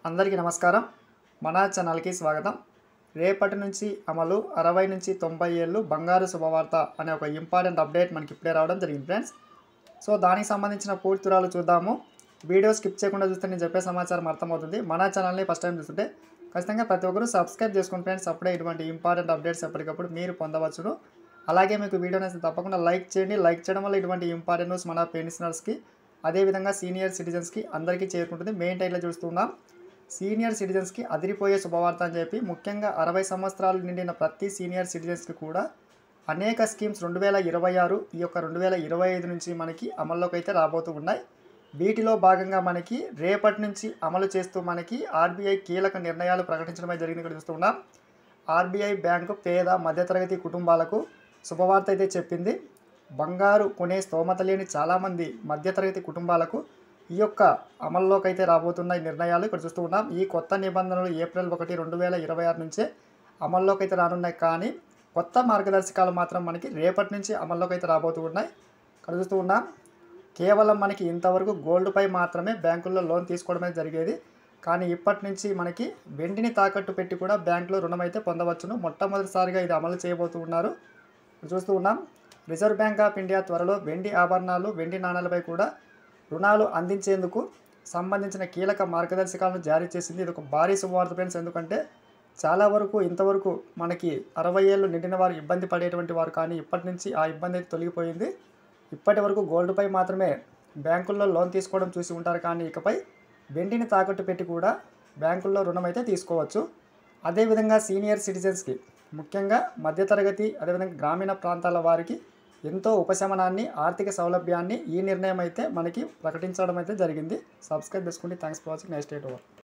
అందరికీ నమస్కారం. మన ఛానల్కి స్వాగతం. రేపటి నుంచి అమలు 60 నుంచి 90 ఏళ్ళు బంగారు శుభవార్త అనే ఒక ఇంపార్టెంట్ అప్డేట్ మనకి ఇప్పుడే రావడం జరిగింది ఫ్రెండ్స్. సో దానికి సంబంధించిన పూర్తి వివరాలు చూద్దాము. వీడియో స్కిప్ చేయకుండా చూస్తే నేను చెప్పే సమాచారం అర్థమవుతుంది. మన ఛానల్ని ఫస్ట్ టైం చూస్తుంటే ఖచ్చితంగా ప్రతి ఒక్కరు సబ్స్క్రైబ్ చేసుకోండి ఫ్రెండ్స్. అప్పుడే ఇటువంటి ఇంపార్టెంట్ అప్డేట్స్ ఎప్పటికప్పుడు మీరు పొందవచ్చును. అలాగే మీకు వీడియో నచ్చితే తప్పకుండా లైక్ చేయండి. లైక్ చేయడం వల్ల ఇటువంటి ఇంపార్టెంట్ న్యూస్ మన పెన్షనర్స్కి అదేవిధంగా సీనియర్ సిటిజన్స్కి అందరికీ చేరుకుంటుంది. మెయిన్ టైట్లో చూస్తున్నాం, సీనియర్ సిటిజన్స్కి అదిరిపోయే శుభవార్త అని చెప్పి ముఖ్యంగా 60 సంవత్సరాలు నిండిన ప్రతి సీనియర్ సిటిజన్స్కి కూడా అనేక స్కీమ్స్ 2026 ఈ యొక్క 2025 నుంచి మనకి అమల్లోకి అయితే రాబోతూ ఉన్నాయి. వీటిలో భాగంగా మనకి రేపటి నుంచి అమలు చేస్తూ మనకి ఆర్బీఐ కీలక నిర్ణయాలు ప్రకటించడమే జరిగింది. ఇక్కడ చూస్తున్నాం, ఆర్బీఐ బ్యాంకు పేద మధ్యతరగతి కుటుంబాలకు శుభవార్త అయితే చెప్పింది. బంగారు కొనే స్తోమత లేని చాలామంది మధ్యతరగతి కుటుంబాలకు ఈ యొక్క అమల్లోకి అయితే రాబోతున్న నిర్ణయాలు ఇక్కడ చూస్తూ ఉన్నాం. ఈ కొత్త నిబంధనలు ఏప్రిల్ 1, 2026 నుంచే అమల్లోకి అయితే రానున్నాయి. కానీ కొత్త మార్గదర్శకాలు మాత్రం మనకి రేపటి నుంచి అమల్లోకి అయితే రాబోతూ ఉన్నాయి. ఇక్కడ చూస్తూ ఉన్నాం, కేవలం మనకి ఇంతవరకు గోల్డ్పై మాత్రమే బ్యాంకుల్లో లోన్ తీసుకోవడమే జరిగేది. కానీ ఇప్పటి నుంచి మనకి వెండిని తాకట్టు పెట్టి కూడా బ్యాంకులో రుణం అయితే పొందవచ్చును. మొట్టమొదటిసారిగా ఇది అమలు చేయబోతూ ఉన్నారు. చూస్తూ ఉన్నాం, రిజర్వ్ బ్యాంక్ ఆఫ్ ఇండియా త్వరలో వెండి ఆభరణాలు, వెండి నాణాలపై కూడా రుణాలు అందించేందుకు సంబంధించిన కీలక మార్గదర్శకాలను జారీ చేసింది. ఇది ఒక భారీ శుభవార్త ఫ్రెండ్స్. ఎందుకంటే చాలా వరకు ఇంతవరకు మనకి 60 ఏళ్ళు నిండిన వారు ఇబ్బంది పడేటువంటి వారు, కానీ ఇప్పటి నుంచి ఆ ఇబ్బంది అయితే తొలగిపోయింది. ఇప్పటి వరకు గోల్డ్పై మాత్రమే బ్యాంకుల్లో లోన్ తీసుకోవడం చూసి ఉంటారు, కానీ ఇకపై వెండిని తాకట్టు పెట్టి కూడా బ్యాంకుల్లో రుణం అయితే తీసుకోవచ్చు. అదేవిధంగా సీనియర్ సిటిజన్స్కి ముఖ్యంగా మధ్యతరగతి అదేవిధంగా గ్రామీణ ప్రాంతాల వారికి ఎంతో ఉపశమనాన్ని, ఆర్థిక సౌలభ్యాన్ని ఈ నిర్ణయం అయితే మనకి ప్రకటించడం అయితే జరిగింది. సబ్స్క్రైబ్ చేసుకోండి. Thanks for watching. Next day over.